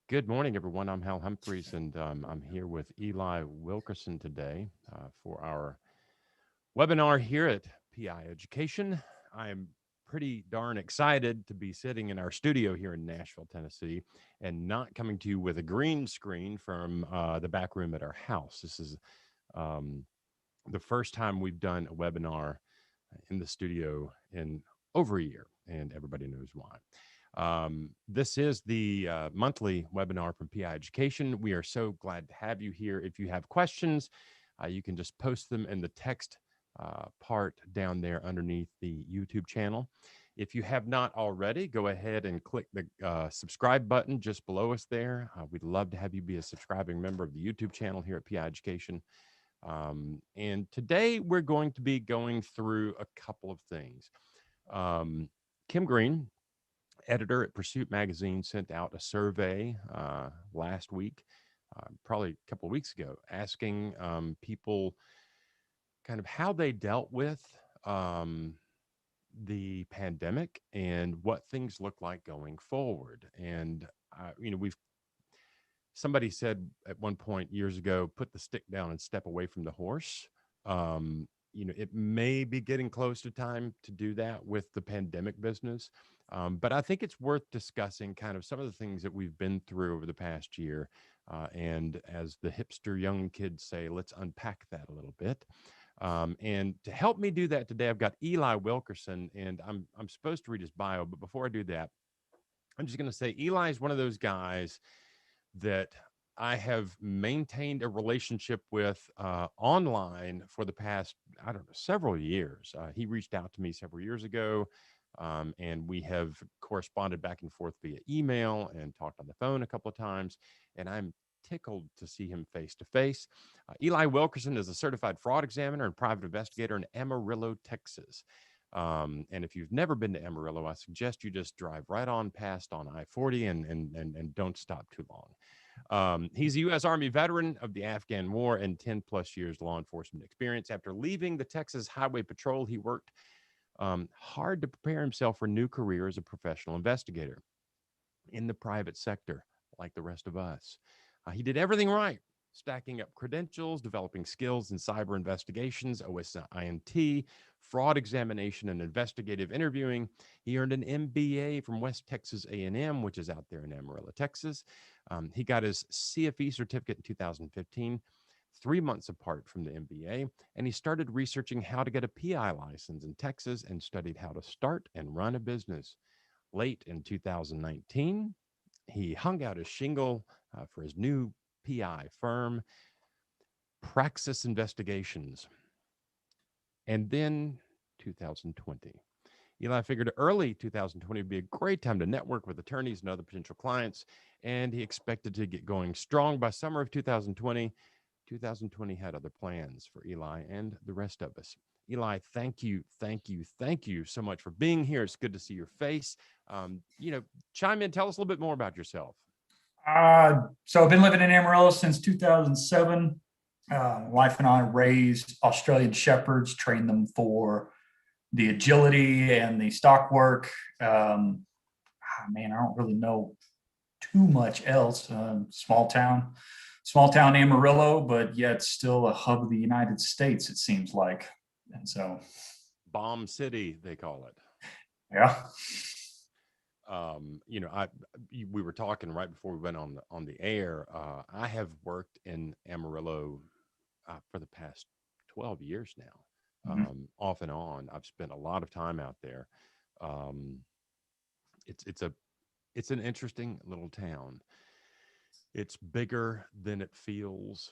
Good morning, everyone. I'm Hal Humphreys, and I'm here with Eli Wilkerson today for our webinar here at PI Education. I'm pretty darn excited to be sitting in our studio here in Nashville, Tennessee, and not coming to you with a green screen from the back room at our house. This is um, the first time we've done a webinar in the studio in over a year, and everybody knows why. This is the monthly webinar from PI Education. We are so glad to have you here. If you have questions, you can just post them in the text part down there underneath the YouTube channel. If you have not already, go ahead and click the subscribe button just below us there. We'd love to have you be a subscribing member of the YouTube channel here at PI Education. And today we're going to be going through a couple of things. Kim Green, editor at Pursuit Magazine, sent out a survey last week, probably a couple of weeks ago, asking people kind of how they dealt with the pandemic and what things look like going forward. And somebody said at one point years ago, put the stick down and step away from the horse. It may be getting close to time to do that with the pandemic business. But I think it's worth discussing kind of some of the things that we've been through over the past year. And as the hipster young kids say, let's unpack that a little bit. And to help me do that today, I've got Eli Wilkerson, and I'm supposed to read his bio, but before I do that, I'm just going to say Eli is one of those guys that I have maintained a relationship with online for the past, I don't know, several years. He reached out to me several years ago, and we have corresponded back and forth via email and talked on the phone a couple of times. And I'm tickled to see him face to face. Eli Wilkerson is a certified fraud examiner and private investigator in Amarillo, Texas. And if you've never been to Amarillo, I suggest you just drive right on past on I-40 and don't stop too long. He's a U.S. Army veteran of the Afghan War and 10 plus years law enforcement experience. After leaving the Texas Highway Patrol, he worked hard to prepare himself for a new career as a professional investigator in the private sector, like the rest of us. He did everything right, stacking up credentials, developing skills in cyber investigations, OSINT, fraud examination, and investigative interviewing. He earned an MBA from West Texas A&M, which is out there in Amarillo, Texas. He got his CFE certificate in 2015, 3 months apart from the MBA, and he started researching how to get a PI license in Texas and studied how to start and run a business. Late in 2019, he hung out his shingle for his new PI firm, Praxis Investigations. And then 2020. Eli figured early 2020 would be a great time to network with attorneys and other potential clients, and he expected to get going strong by summer of 2020. 2020 had other plans for Eli and the rest of us. Eli, thank you so much for being here. It's good to see your face. Chime in, tell us a little bit more about yourself. So I've been living in Amarillo since 2007. Wife and I raised Australian Shepherds, trained them for the agility and the stock work. I don't really know too much else. Small town Amarillo, but yet still a hub of the United States, it seems like. And so, Bomb City, they call it. Yeah. We were talking right before we went on the air. I have worked in Amarillo for the past 12 years now, off and on. I've spent a lot of time out there. It's an interesting little town. It's bigger than it feels.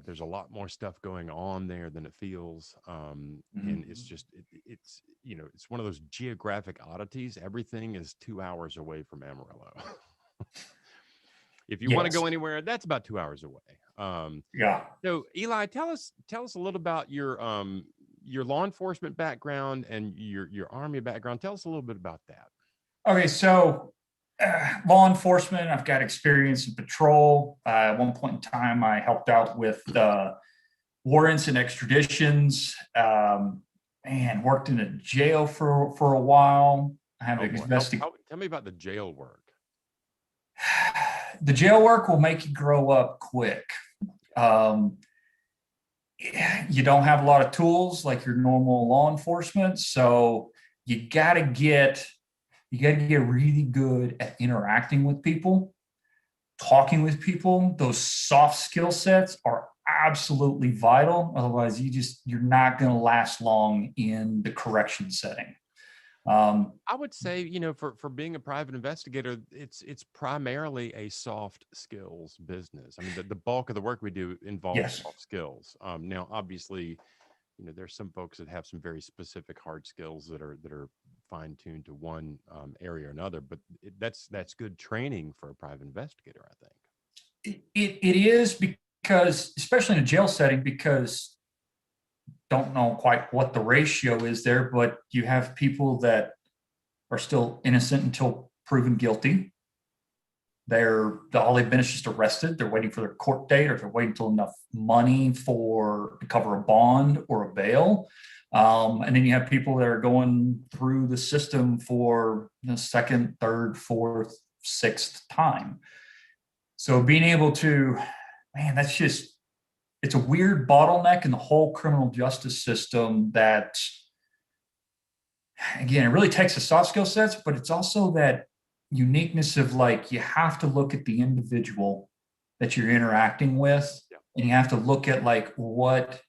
There's a lot more stuff going on there than it feels. And it's just, it's one of those geographic oddities. Everything is 2 hours away from Amarillo. If you want to go anywhere, that's about 2 hours away. So Eli, tell us a little about your law enforcement background and your Army background. Tell us a little bit about that. Okay. So law enforcement, I've got experience in patrol. At one point in time, I helped out with warrants and extraditions, and worked in a jail for a while. I have tell me about the jail work. the jail work will make you grow up quick. You don't have a lot of tools like your normal law enforcement, so you got to get really good at interacting with people, talking with people. Those soft skill sets are absolutely vital. Otherwise, you're not going to last long in the correction setting. I would say, for being a private investigator, it's primarily a soft skills business. I mean, the bulk of the work we do involves Yes. soft skills. Now, obviously, there's some folks that have some very specific hard skills that are fine tuned to one area or another, but that's good training for a private investigator, I think. It is, because, especially in a jail setting, because don't know quite what the ratio is there, but you have people that are still innocent until proven guilty. All they've been is just arrested. They're waiting for their court date, or they're waiting until enough money to cover a bond or a bail. And then you have people that are going through the system for the second, third, fourth, sixth time. So being able to, man, it's a weird bottleneck in the whole criminal justice system that, again, it really takes the soft skill sets, but it's also that uniqueness of, like, you have to look at the individual that you're interacting with, and you have to look at, like, what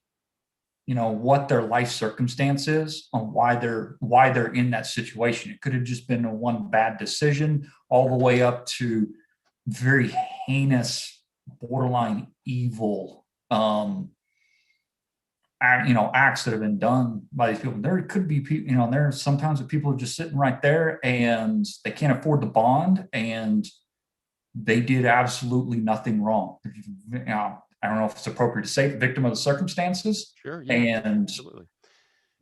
their life circumstance is, on why they're in that situation. It could have just been one bad decision, all the way up to very heinous, borderline evil acts that have been done by these people. There could be people, there's sometimes that people are just sitting right there and they can't afford the bond, and they did absolutely nothing wrong. I don't know if it's appropriate to say victim of the circumstances. Sure. Yeah. And absolutely.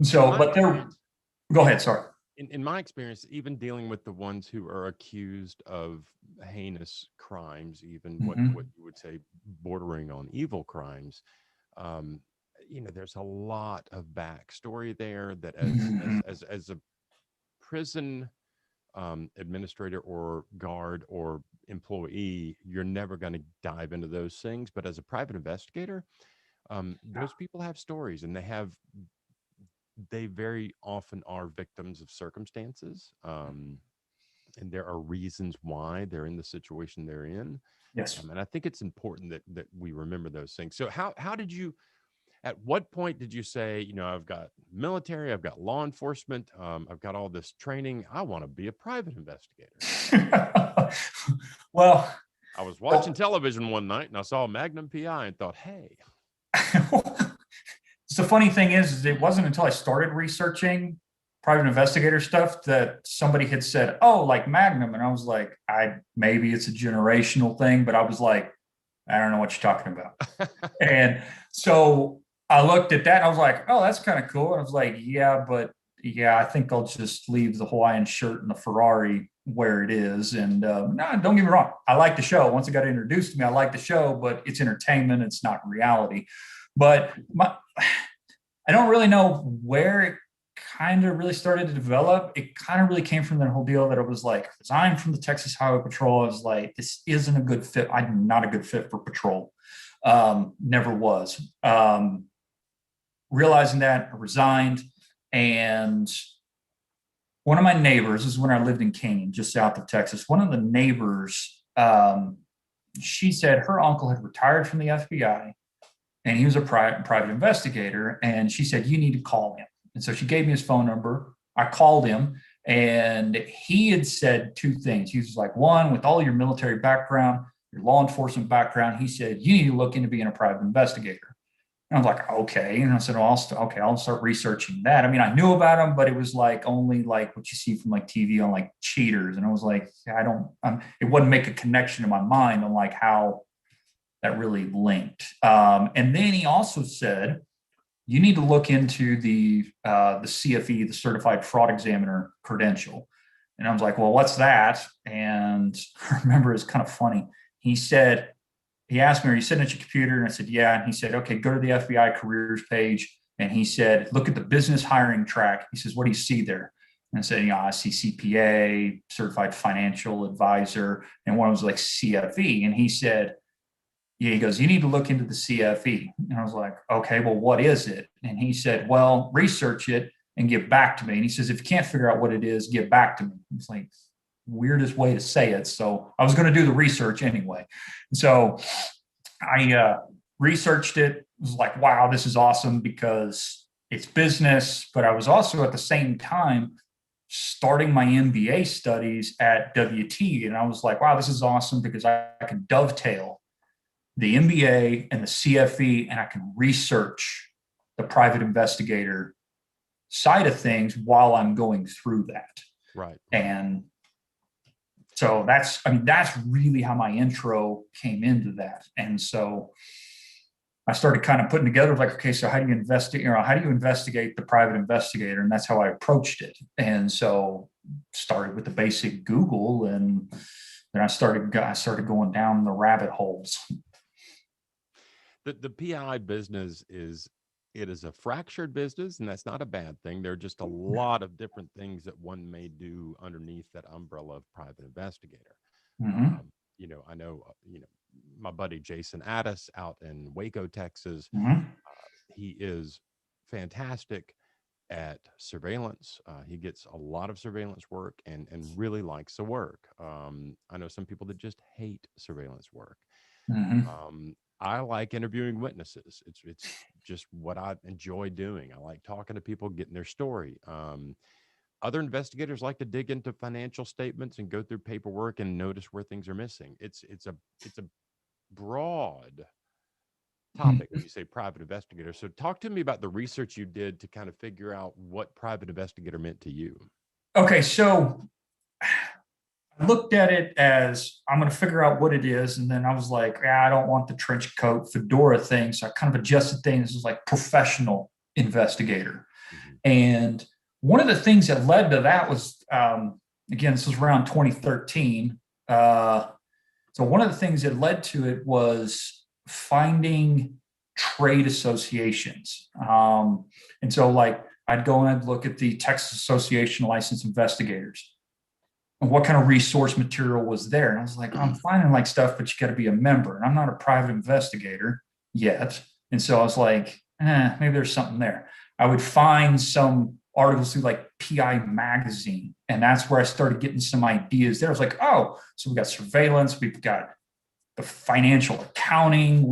So, but go ahead. Sorry. In my experience, even dealing with the ones who are accused of heinous crimes, even what you would say bordering on evil crimes, there's a lot of backstory there that as a prison administrator or guard or employee, you're never going to dive into those things. But as a private investigator, those people have stories, and they very often are victims of circumstances. And there are reasons why they're in the situation they're in. Yes. And I think it's important that we remember those things. So how did you, at what point did you say, I've got military, I've got law enforcement, I've got all this training, I want to be a private investigator? Well, I was watching television one night and I saw Magnum PI and thought, hey. The funny thing is it wasn't until I started researching private investigator stuff that somebody had said, oh, like Magnum. And I was like, maybe it's a generational thing, but I was like, I don't know what you're talking about. And so I looked at that and I was like, oh, that's kind of cool. And I was like, I think I'll just leave the Hawaiian shirt and the Ferrari where it is. And no, don't get me wrong. I like the show. Once it got introduced to me, I like the show, but it's entertainment. It's not reality. But I don't really know where it kind of really started to develop. It kind of really came from that whole deal that it was like, resigned from the Texas Highway Patrol. I was like, this isn't a good fit. I'm not a good fit for patrol. Never was. Realizing that, I resigned. And one of my neighbors, this is when I lived in Canyon, just south of Texas. One of the neighbors, she said her uncle had retired from the FBI, and he was a private investigator. And she said, you need to call him. And so she gave me his phone number. I called him, and he had said two things. He was like, one, with all your military background, your law enforcement background, he said, you need to look into being a private investigator. And I was like, okay. And I said, well, I'll start researching that. I mean, I knew about him, but it was like only like what you see from like TV on like cheaters. And I was like, it wouldn't make a connection in my mind on like how that really linked. And then he also said, you need to look into the CFE, the Certified Fraud Examiner credential. And I was like, well, what's that? And I remember it's kind of funny. He asked me, are you sitting at your computer? And I said, yeah. And he said, okay, go to the FBI careers page. And he said, look at the business hiring track. He says, what do you see there? And I said, I see CPA, certified financial advisor, and one was like CFE. And he said, yeah, he goes, you need to look into the CFE. And I was like, okay, well, what is it? And he said, well, research it and get back to me. And he says, if you can't figure out what it is, get back to me. It's like, weirdest way to say it. So I was going to do the research anyway. So I researched it. Was like, wow, this is awesome because it's business. But I was also at the same time starting my MBA studies at WT. And I was like, wow, this is awesome because I can dovetail the MBA and the CFE, and I can research the private investigator side of things while I'm going through that. Right. And so that's really how my intro came into that. And so I started kind of putting together like, okay, so how do you investigate the private investigator? And that's how I approached it. And so started with the basic Google, and then I started going down the rabbit holes. The PI business is a fractured business, and that's not a bad thing. There are just a lot of different things that one may do underneath that umbrella of private investigator. Mm-hmm. I know, my buddy Jason Addis out in Waco, Texas. Mm-hmm. He is fantastic at surveillance. He gets a lot of surveillance work and really likes the work. I know some people that just hate surveillance work. Mm-hmm. I like interviewing witnesses. It's just what I enjoy doing. I like talking to people, getting their story. Other investigators like to dig into financial statements and go through paperwork and notice where things are missing. It's a broad topic when you say private investigator. So talk to me about the research you did to kind of figure out what private investigator meant to you. Okay, so I looked at it as I'm going to figure out what it is. And then I was like, I don't want the trench coat fedora thing. So I kind of adjusted things as like professional investigator. Mm-hmm. And one of the things that led to that was, again, this was around 2013. So one of the things that led to it was finding trade associations. And so like I'd go and I'd look at the Texas Association of Licensed Investigators. And what kind of resource material was there? And I was like, I'm finding like stuff, but you got to be a member. And I'm not a private investigator yet. And so I was like, maybe there's something there. I would find some articles through like PI magazine. And that's where I started getting some ideas there. I was like, oh, so we got surveillance, we've got the financial accounting,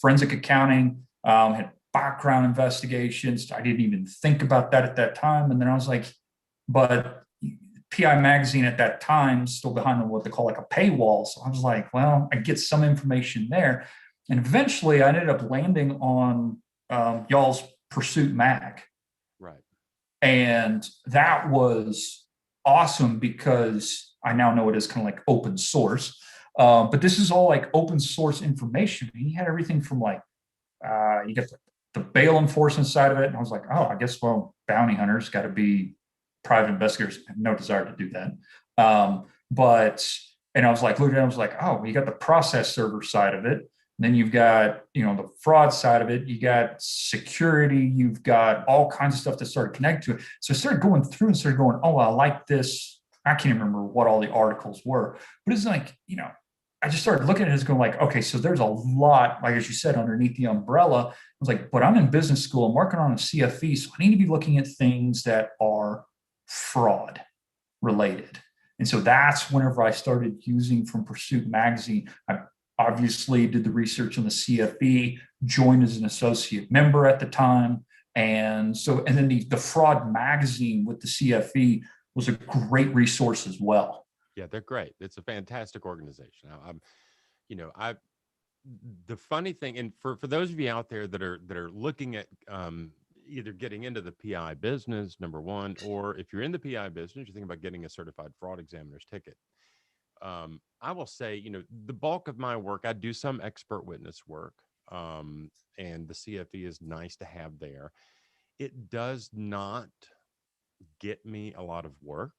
forensic accounting, had background investigations. I didn't even think about that at that time. And then I was like, but PI magazine at that time still behind what they call like a paywall. So I was like, well, I get some information there. And eventually I ended up landing on y'all's Pursuit Mag. Right. And that was awesome because I now know it is kind of like open source. But this is all like open source information. And you had everything from like, you get the bail enforcement side of it. And I was like, oh, I guess, well, bounty hunters got to be private investigators. I have no desire to do that. And I was like, looking at it, I was like, oh, you got the process server side of it. And then you've got, the fraud side of it. You got security. You've got all kinds of stuff that started connected to it. So I started going through and started going, oh, I like this. I can't even remember what all the articles were, but it's like, I just started looking at it as going like, okay, so there's a lot, like as you said, underneath the umbrella. I was like, but I'm in business school. I'm working on a CFE, so I need to be looking at things that are fraud related. And so that's whenever I started using from Pursuit Magazine. I obviously did the research on the CFE, joined as an associate member at the time. And then the fraud magazine with the CFE was a great resource as well. Yeah, they're great. It's a fantastic organization. The funny thing, and for those of you out there that are looking at either getting into the PI business, number one, or if you're in the PI business, you're thinking about getting a certified fraud examiner's ticket. I will say, the bulk of my work, I do some expert witness work, and the CFE is nice to have there. It does not get me a lot of work.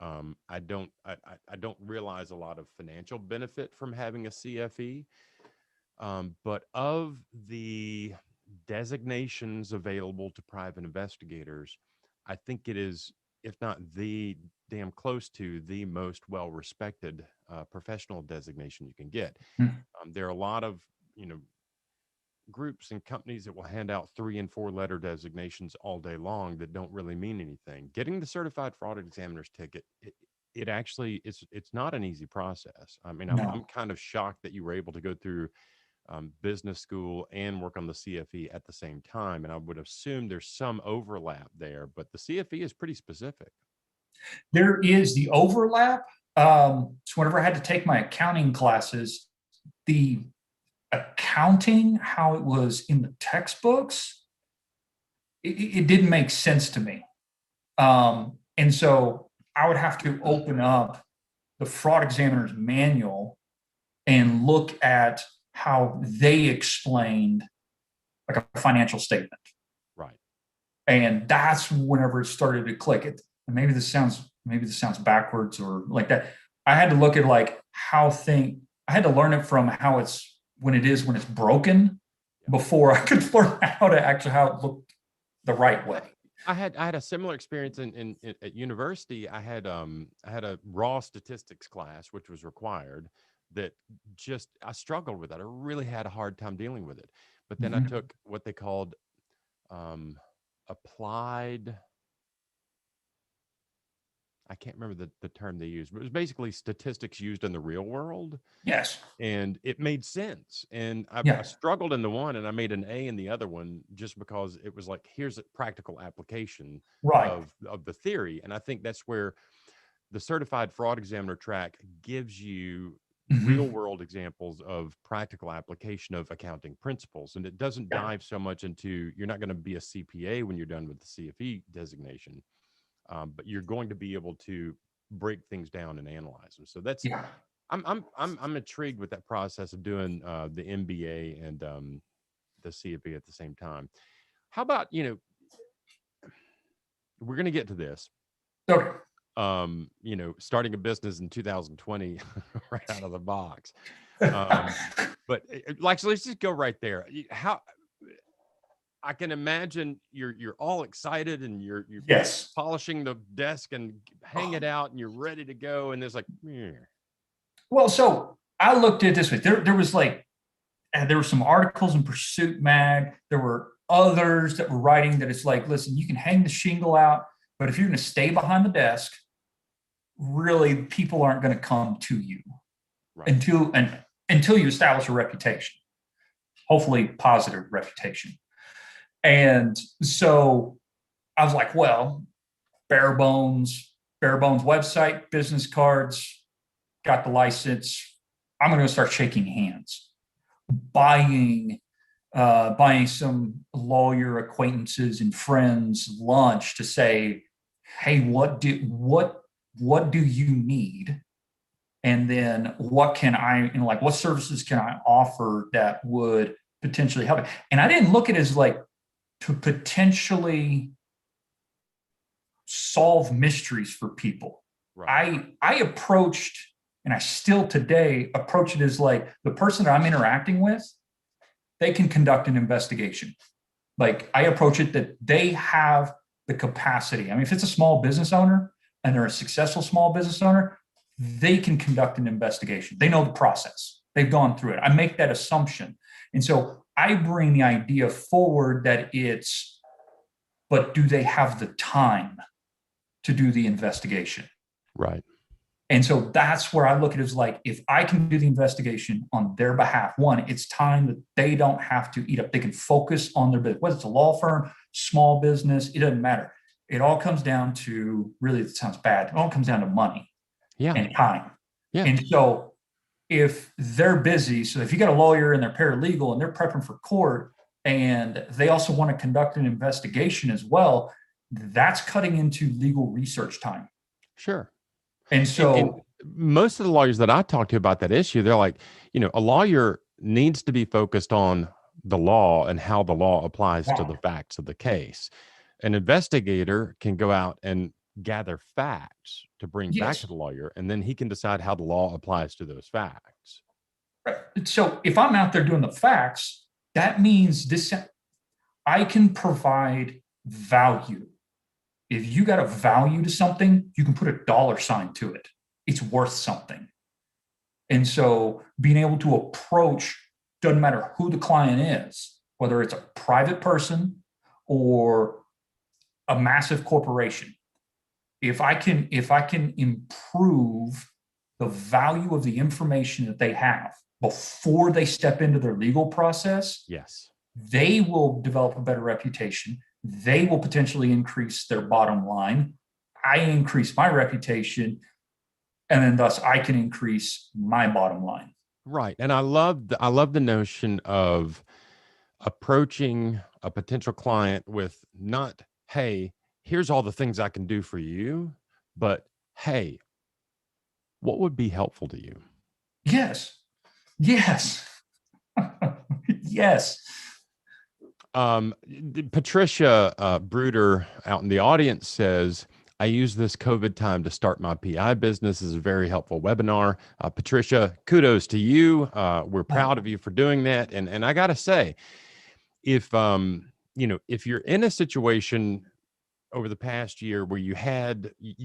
I don't realize a lot of financial benefit from having a CFE. But of the designations available to private investigators, I think it is, if not the damn close to the most well-respected professional designation you can get. Hmm. There are a lot of, you know, groups and companies that will hand out 3 and 4 letter designations all day long that don't really mean anything. Getting the certified fraud examiner's ticket, it actually it's not an easy process. I mean, I'm No. kind of shocked that you were able to go through business school and work on the CFE at the same time. And I would assume there's some overlap there, but the CFE is pretty specific. There is the overlap. So whenever I had to take my accounting classes, the accounting, how it was in the textbooks, it didn't make sense to me. And so I would have to open up the fraud examiner's manual and look at how they explained like a financial statement. Right. And that's whenever it started to click. And maybe this sounds backwards or like that. I had to look at like I had to learn it from how it's when it's broken before I could learn how it looked the right way. I had a similar experience in at university. I had a raw statistics class, which was required, that just I struggled with that. I really had a hard time dealing with it. But then I took what they called applied. I can't remember the term they used, but it was basically statistics used in the real world. Yes. And it made sense. And I Yeah. struggled in the one and I made an A in the other one just because it was like, here's a practical application Right. of the theory. And I think that's where the certified fraud examiner track gives you real world examples of practical application of accounting principles. And it doesn't dive so much into, you're not going to be a CPA when you're done with the CFE designation. But you're going to be able to break things down and analyze them. So that's I'm intrigued with that process of doing the MBA and the CFP at the same time. How about, you know, we're going to get to this. Okay. You know, starting a business in 2020 right out of the box. But like, so let's just go right there. How I can imagine you're all excited and you're Yes. polishing the desk and hang it out and you're ready to go. And there's like, Well, so I looked at it this way. There was like, and there were some articles in Pursuit Mag. There were others that were writing that it's like, listen, you can hang the shingle out, but if you're going to stay behind the desk, really people aren't going to come to you until you establish a reputation, hopefully positive reputation. And so I was like, well, bare bones website, business cards, got the license. I'm going to start shaking hands, buying some lawyer acquaintances and friends lunch to say, hey, what do you need? And then what services can I offer that would potentially help it? And I didn't look at it as like to potentially solve mysteries for people. Right. I approached, and I still today approach it as like the person that I'm interacting with, they can conduct an investigation. Like I approach it that they have the capacity. I mean, if it's a small business owner and they're a successful small business owner, they can conduct an investigation. They know the process. They've gone through it. I make that assumption. And so I bring the idea forward that but do they have the time to do the investigation? Right. And so that's where I look at it as like, if I can do the investigation on their behalf, one, it's time that they don't have to eat up. They can focus on their business, whether it's a law firm, small business, it doesn't matter. It all comes down to, really, it sounds bad. It all comes down to money and time. Yeah. And so if they're busy, so if you got a lawyer and they're paralegal and they're prepping for court and they also want to conduct an investigation as well, that's cutting into legal research time. Sure. And so and most of the lawyers that I talk to about that issue, they're like, you know, a lawyer needs to be focused on the law and how the law applies to the facts of the case. An investigator can go out and gather facts to bring back to the lawyer, and then he can decide how the law applies to those facts. Right. So if I'm out there doing the facts, that means I can provide value If you got a value to something, you can put a dollar sign to it. It's worth something. And so being able to approach, doesn't matter who the client is, whether it's a private person or a massive corporation, if I can improve the value of the information that they have before they step into their legal process, yes, they will develop a better reputation. They will potentially increase their bottom line. I increase my reputation, and then thus I can increase my bottom line. right. And I love the notion of approaching a potential client with not, hey, here's all the things I can do for you, but hey, what would be helpful to you? Yes. Yes. Yes. Patricia Bruder out in the audience says, I use this COVID time to start my PI business. This is a very helpful webinar. Patricia, kudos to you. We're proud of you for doing that. And I got to say, if if you're in a situation over the past year where you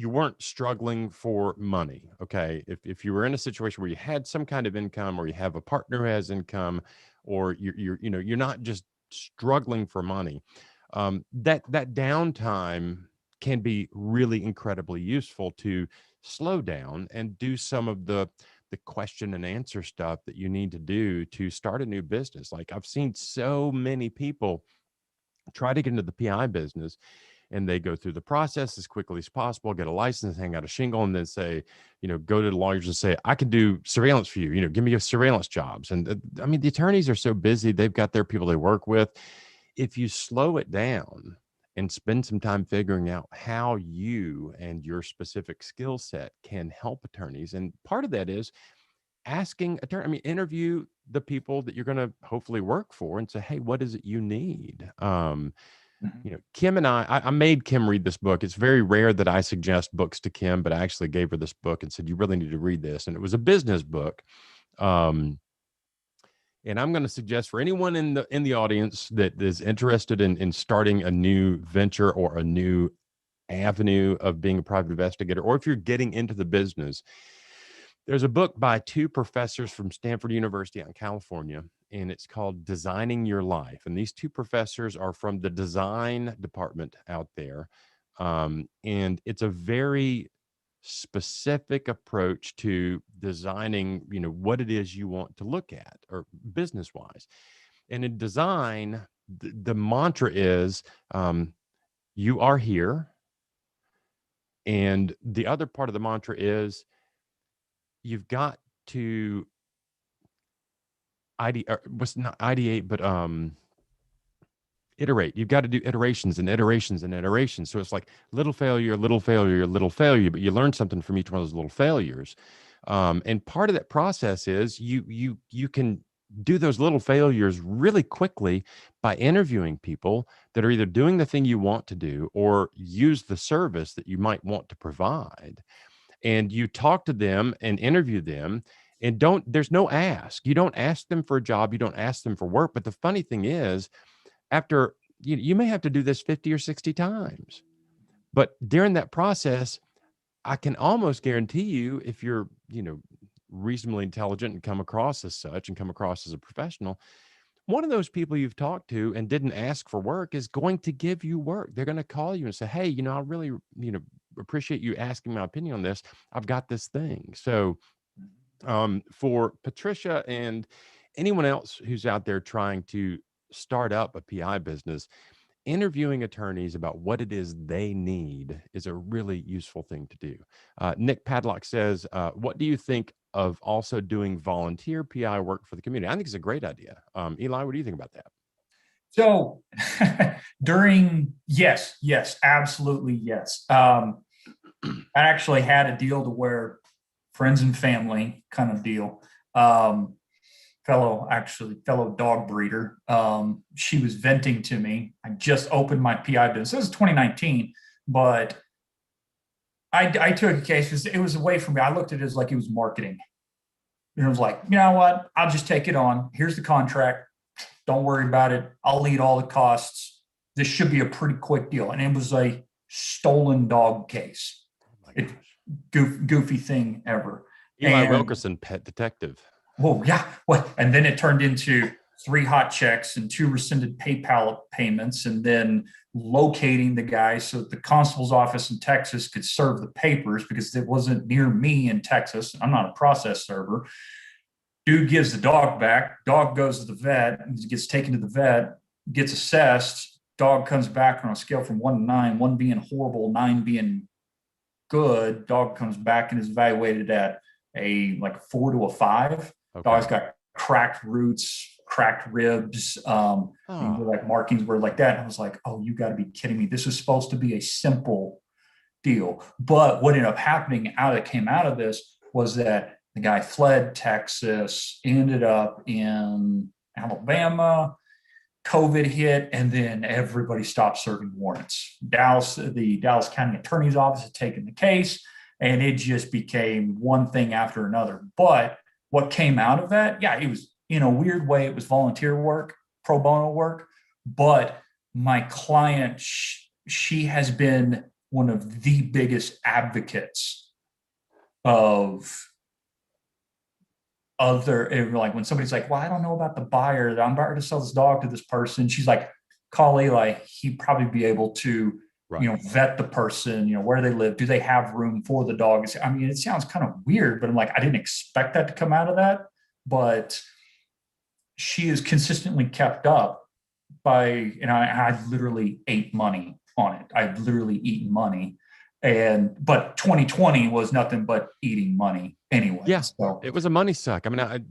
weren't struggling for money, okay, if you were in a situation where you had some kind of income, or you have a partner who has income, or you're not just struggling for money, that downtime can be really incredibly useful to slow down and do some of the question and answer stuff that you need to do to start a new business. Like, I've seen so many people try to get into the PI business, and they go through the process as quickly as possible, get a license, hang out a shingle, and then say, go to the lawyers and say, I can do surveillance for you, give me your surveillance jobs. And I mean, the attorneys are so busy. They've got their people they work with. If you slow it down and spend some time figuring out how you and your specific skill set can help attorneys. And part of that is interview the people that you're going to hopefully work for and say, hey, what is it you need? Kim and I made Kim read this book. It's very rare that I suggest books to Kim, but I actually gave her this book and said, you really need to read this. And it was a business book. And I'm going to suggest for anyone in the audience that is interested in starting a new venture or a new avenue of being a private investigator, or if you're getting into the business, there's a book by two professors from Stanford University out in California, and it's called Designing Your Life. And these two professors are from the design department out there. And it's a very specific approach to designing, what it is you want to look at, or business wise. And in design, the mantra is, you are here. And the other part of the mantra is, you've got to ideate, but iterate. You've got to do iterations and iterations and iterations. So it's like little failure, little failure, little failure, but you learn something from each one of those little failures. And part of that process is you can do those little failures really quickly by interviewing people that are either doing the thing you want to do or use the service that you might want to provide. And you talk to them and interview them, and there's no ask. You don't ask them for a job. You don't ask them for work. But the funny thing is, after you may have to do this 50 or 60 times, but during that process, I can almost guarantee you, if you're, reasonably intelligent and come across as such and come across as a professional, one of those people you've talked to and didn't ask for work is going to give you work. They're going to call you and say, hey, I really, appreciate you asking my opinion on this. I've got this thing. So for Patricia and anyone else who's out there trying to start up a PI business, interviewing attorneys about what it is they need is a really useful thing to do. Nick Padlock says, what do you think of also doing volunteer PI work for the community? I think it's a great idea. Eli, what do you think about that? So yes, absolutely yes. I actually had a deal to where friends and family kind of deal. Fellow dog breeder. She was venting to me. I just opened my PI business. This was 2019, but I took a case because it was away from me. I looked at it as like it was marketing. And it was like, you know what? I'll just take it on. Here's the contract. Don't worry about it. I'll lead all the costs. This should be a pretty quick deal. And it was stolen dog case. Oh my It gosh. goofy thing ever. Eli And Wilkerson, pet detective. well, yeah, what? And then it turned into 3 hot checks and 2 rescinded PayPal payments, and then locating the guy so that the constable's office in Texas could serve the papers because it wasn't near me in Texas. I'm not a process server. Dude gives the dog back. Dog goes to the vet, gets taken to the vet, gets assessed. Dog comes back on a scale from 1 to 9, 1 being horrible, 9 being good. Dog comes back and is evaluated at a like 4 to a 5. Okay. Dog's got cracked roots, cracked ribs, like markings were like that. And I was like, oh, you got to be kidding me. This is supposed to be a simple deal. But what ended up happening came out of this was that the guy fled Texas, ended up in Alabama. COVID hit, and then everybody stopped serving warrants. The Dallas County Attorney's Office had taken the case, and it just became one thing after another. But what came out of that, yeah, it was in a weird way, it was volunteer work, pro bono work. But my client, she has been one of the biggest advocates of like when somebody's like, well, I don't know about the buyer, I'm about to sell this dog to this person. She's like, call Eli. He'd probably be able to, Right. vet the person, where they live. Do they have room for the dog? I mean, it sounds kind of weird, but I'm like, I didn't expect that to come out of that. But she is consistently kept up and I literally ate money on it. I've literally eaten money. But 2020 was nothing but eating money anyway. Yeah, so it was a money suck. I mean,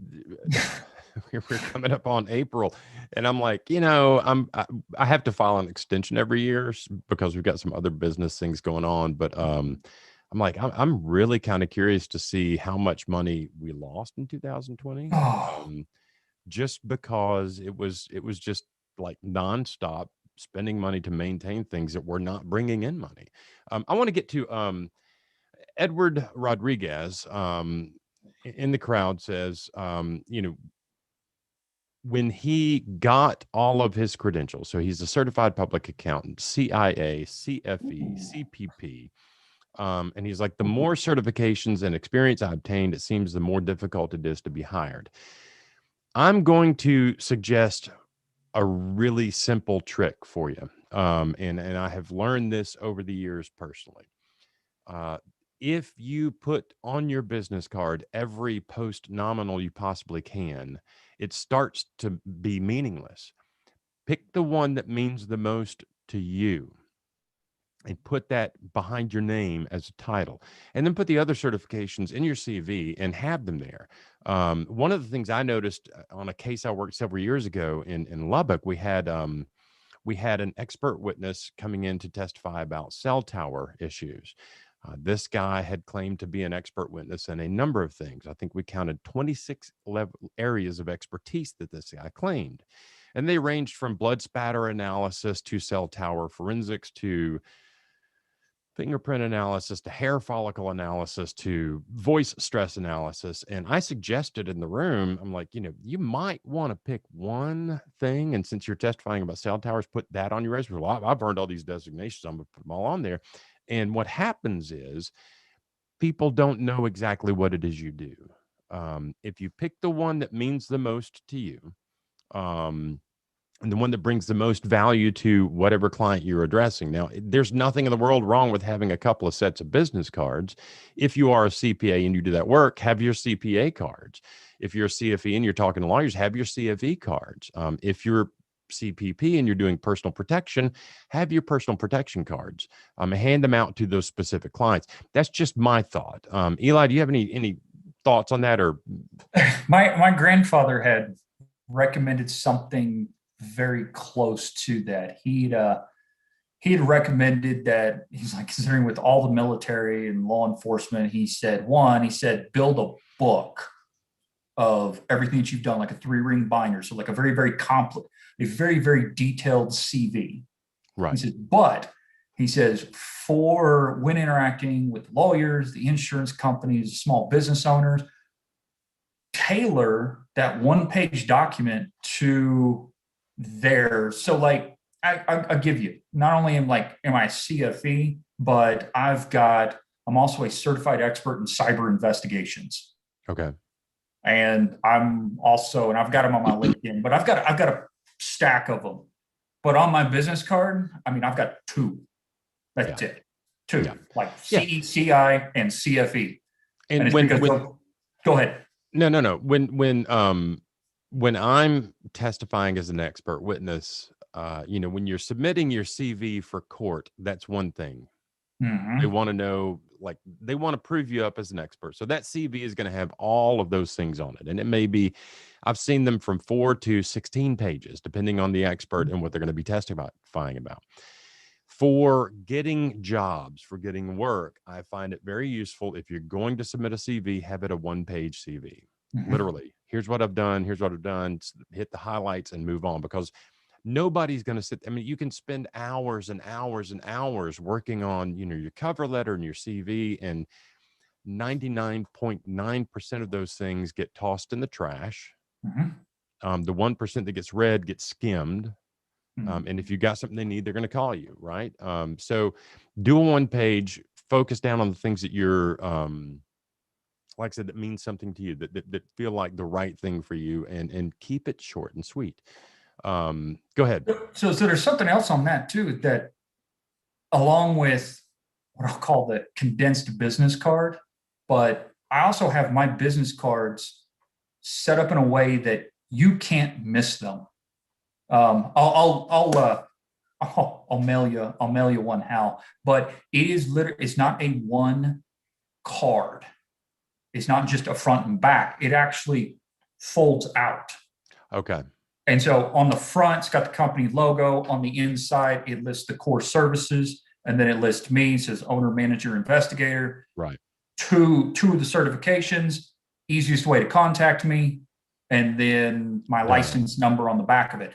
we're coming up on April, and I'm like, I have to file an extension every year because we've got some other business things going on. But I'm like, I'm really kind of curious to see how much money we lost in 2020, just because it was just like nonstop spending money to maintain things that were not bringing in money. I want to get to Edward Rodriguez in the crowd says, when he got all of his credentials, so he's a certified public accountant, CIA, CFE, CPP. And he's like, the more certifications and experience I obtained, it seems the more difficult it is to be hired. I'm going to suggest a really simple trick for you. And I have learned this over the years personally. If you put on your business card every post nominal you possibly can, it starts to be meaningless. Pick the one that means the most to you and put that behind your name as a title, and then put the other certifications in your CV and have them there. One of the things I noticed on a case I worked several years ago in Lubbock, we had an expert witness coming in to testify about cell tower issues. This guy had claimed to be an expert witness in a number of things. I think we counted 26 areas of expertise that this guy claimed. And they ranged from blood spatter analysis to cell tower forensics to fingerprint analysis to hair follicle analysis to voice stress analysis. And I suggested in the room, I'm like, you might want to pick one thing. And since you're testifying about cell towers, put that on your resume. Well, I've earned all these designations. I'm going to put them all on there. And what happens is people don't know exactly what it is you do. If you pick the one that means the most to you, and the one that brings the most value to whatever client you're addressing. Now, there's nothing in the world wrong with having a couple of sets of business cards. If you are a CPA and you do that work, have your CPA cards. If you're a CFE and you're talking to lawyers, have your CFE cards. If you're CPP and you're doing personal protection, have your personal protection cards. Hand them out to those specific clients. That's just my thought. Eli, do you have any thoughts on that? Or my grandfather had recommended something very close to that. He had recommended that, he's like, considering with all the military and law enforcement, he said build a book of everything that you've done, like a 3-ring binder. So like a very, very complex, a very, very detailed CV. right. He says, but he says, for when interacting with lawyers, the insurance companies, small business owners, tailor that 1-page document to theirs. So like I'll give you, not only am I a CFE, but I'm also a certified expert in cyber investigations. Okay. And I've got them on my LinkedIn, but I've got a stack of them. But on my business card, I mean, I've got two. That's it. Two, like CECI and CFE. And it's because go ahead. No. When I'm testifying as an expert witness, when you're submitting your CV for court, that's one thing. Mm-hmm. They want to know, like, they want to prove you up as an expert. So that CV is going to have all of those things on it. And it may be, I've seen them from 4 to 16 pages, depending on the expert and what they're going to be testifying about. For getting jobs, for getting work, I find it very useful if you're going to submit a CV, have it a one-page CV. Mm-hmm. Literally, here's what I've done, hit the highlights and move on, because nobody's going to sit. I mean, you can spend hours and hours and hours working on, your cover letter and your CV, and 99.9% of those things get tossed in the trash. Mm-hmm. The 1% that gets read gets skimmed. And if you got something they need, they're going to call you, right? So do a one page, focus down on the things that you're, like I said, that means something to you, that feel like the right thing for you, and keep it short and sweet. Go ahead. So there's something else on that too, that along with what I'll call the condensed business card, but I also have my business cards set up in a way that you can't miss them. I'll mail you one, Hal, but it's not a one card. It's not just a front and back. It actually folds out. Okay. And so on the front, it's got the company logo. On the inside, it lists the core services, and then it lists me. It says owner, manager, investigator. Right. Two of the certifications, easiest way to contact me, and then my license number on the back of it.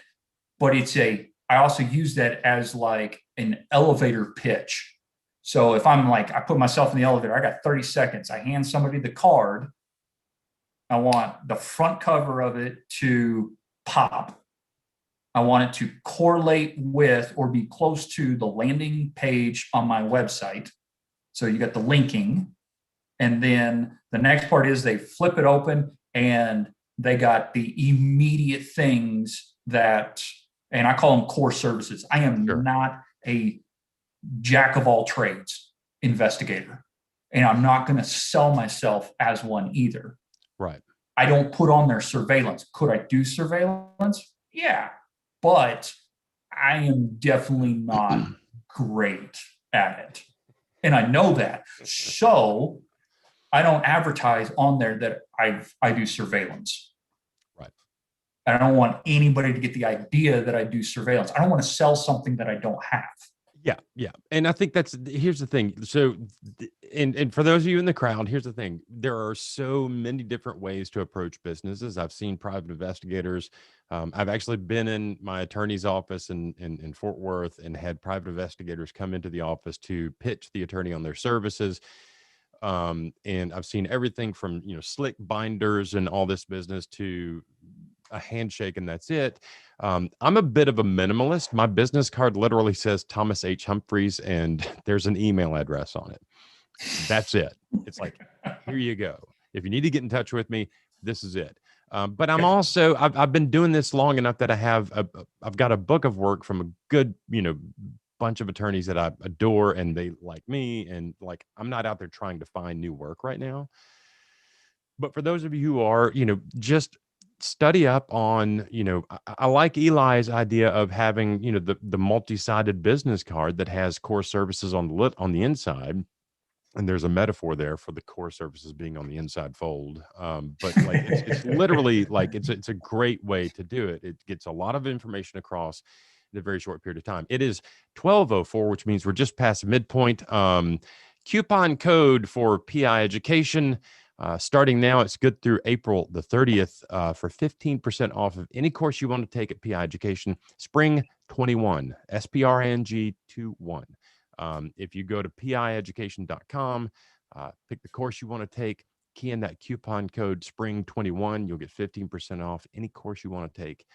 But I also use that as like an elevator pitch. So if I put myself in the elevator, I got 30 seconds. I hand somebody the card. I want the front cover of it to pop. I want it to correlate with or be close to the landing page on my website. So you got the linking. And then the next part is they flip it open and they got the immediate things that, and I call them core services. I am not a jack of all trades investigator, and I'm not going to sell myself as one either. Right. I don't put on their surveillance. Could I do surveillance? Yeah, but I am definitely not great at it. And I know that. So I don't advertise on there that I do surveillance. Right. I don't want anybody to get the idea that I do surveillance. I don't want to sell something that I don't have. Yeah. And I think here's the thing. So, and for those of you in the crowd, here's the thing. There are so many different ways to approach businesses. I've seen private investigators. I've actually been in my attorney's office in Fort Worth and had private investigators come into the office to pitch the attorney on their services. And I've seen everything from, slick binders and all this business to a handshake and that's it. I'm a bit of a minimalist. My business card literally says Thomas H. Humphreys, and there's an email address on it. That's it. It's like, here you go. If you need to get in touch with me, this is it. But I'm also, I've been doing this long enough that I've got a book of work from a good, bunch of attorneys that I adore, and they like me, and like, I'm not out there trying to find new work right now. But for those of you who are, just study up on, I like Eli's idea of having, the multi-sided business card that has core services on the inside. And there's a metaphor there for the core services being on the inside fold. But like, it's literally like, it's a great way to do it. It gets a lot of information across in a very short period of time. It is 12:04, which means we're just past midpoint. Coupon code for PI education. Starting now, it's good through April the 30th for 15% off of any course you want to take at PI Education. Spring 21, SPRNG 21. If you go to pieducation.com, pick the course you want to take, key in that coupon code Spring 21, you'll get 15% off any course you want to take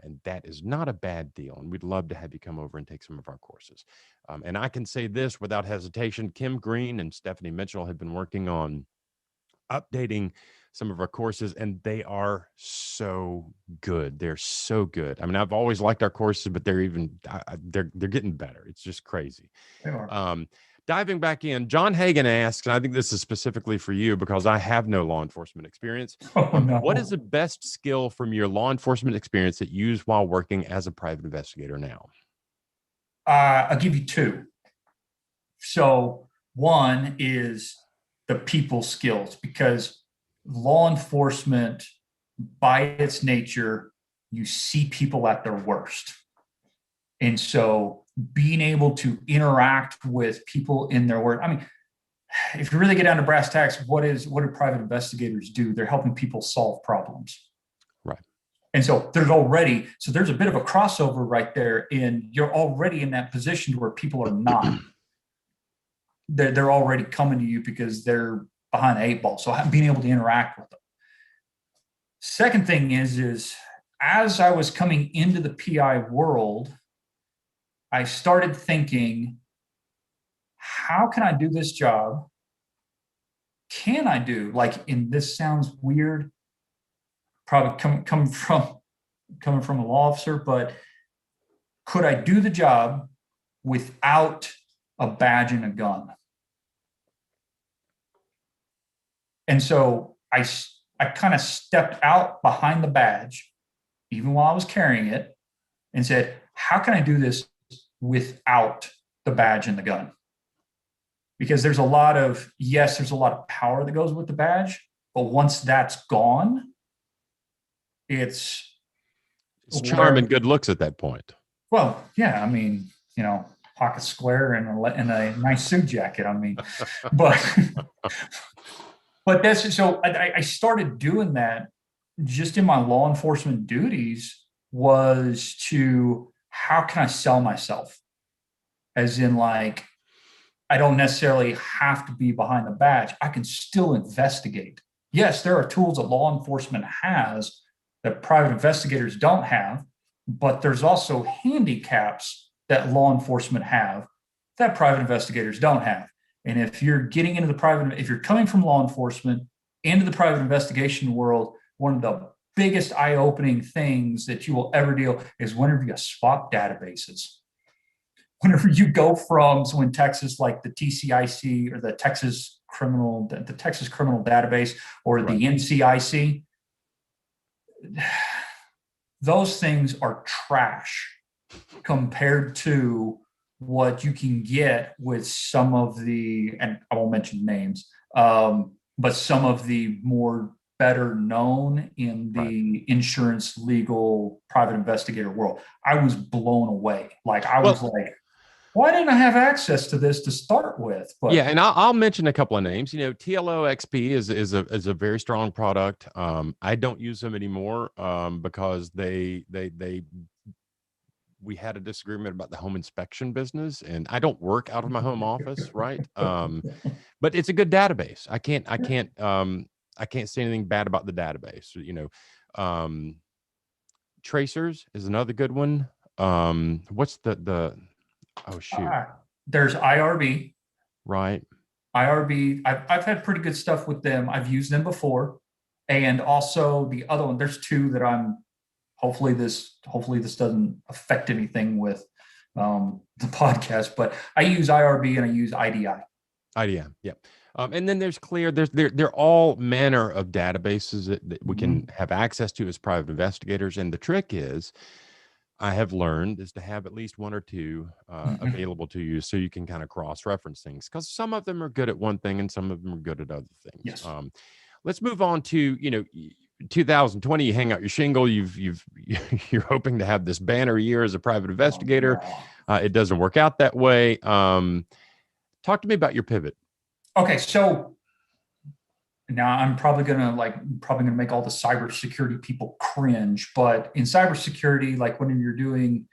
And that is not a bad deal. And we'd love to have you come over and take some of our courses. And I can say this without hesitation, Kim Green and Stephanie Mitchell have been working on updating some of our courses, and they are so good. They're so good. I mean, I've always liked our courses, but they're getting better. It's just crazy. They are. Diving back in, John Hagan asks, and I think this is specifically for you because I have no law enforcement experience. Oh, no. What is the best skill from your law enforcement experience that you use while working as a private investigator now? I'll give you two. So one is the people skills, because law enforcement, by its nature, you see people at their worst. And so being able to interact with people in their work, I mean, if you really get down to brass tacks, what do private investigators do? They're helping people solve problems. Right. And so there's a bit of a crossover right there, and you're already in that position where people are not. They're already coming to you because they're behind the eight ball. So being able to interact with them. Second thing is as I was coming into the PI world, I started thinking, how can I do this job? Can I do, and this sounds weird, probably coming from a law officer, but could I do the job without a badge and a gun? And so I kind of stepped out behind the badge, even while I was carrying it, and said, how can I do this without the badge and the gun? Because there's a lot of power that goes with the badge, but once that's gone, it's charm and good looks at that point. Well, yeah, I mean, pocket square and a nice suit jacket. I mean, but that's so I started doing that just in my law enforcement duties, was to, how can I sell myself? As in, I don't necessarily have to be behind the badge. I can still investigate. Yes, there are tools that law enforcement has that private investigators don't have, but there's also handicaps that law enforcement have that private investigators don't have. And if you're getting into if you're coming from law enforcement into the private investigation world, one of the biggest eye-opening things that you will ever deal is whenever you swap databases. Whenever you go from, so in Texas, like the TCIC or the Texas Criminal Database, or right, the NCIC, those things are trash compared to what you can get with some of the, and I won't mention names, but some of the more better known in the insurance, legal, private investigator world. I was blown away. Why didn't I have access to this to start with? But yeah, and I'll mention a couple of names. TLO XP is a very strong product. I don't use them anymore because we had a disagreement about the home inspection business, and I don't work out of my home office, right? But it's a good database. I can't say anything bad about the database. Tracers is another good one. What's the oh shoot. There's IRB. Right. IRB. I've had pretty good stuff with them. I've used them before. And also the other one, there's two that hopefully this doesn't affect anything with the podcast, but I use IRB and I use IDI. IDI, yeah. And then there's Clear. They're all manner of databases that we can have access to as private investigators. And the trick is, I have learned, is to have at least one or two available to you, so you can kind of cross-reference things, because some of them are good at one thing and some of them are good at other things. Yes. Let's move on to 2020. You hang out your shingle. You're hoping to have this banner year as a private investigator. It doesn't work out that way. Talk to me about your pivot. Okay, so now I'm probably gonna make all the cybersecurity people cringe, but in cybersecurity, when you're doing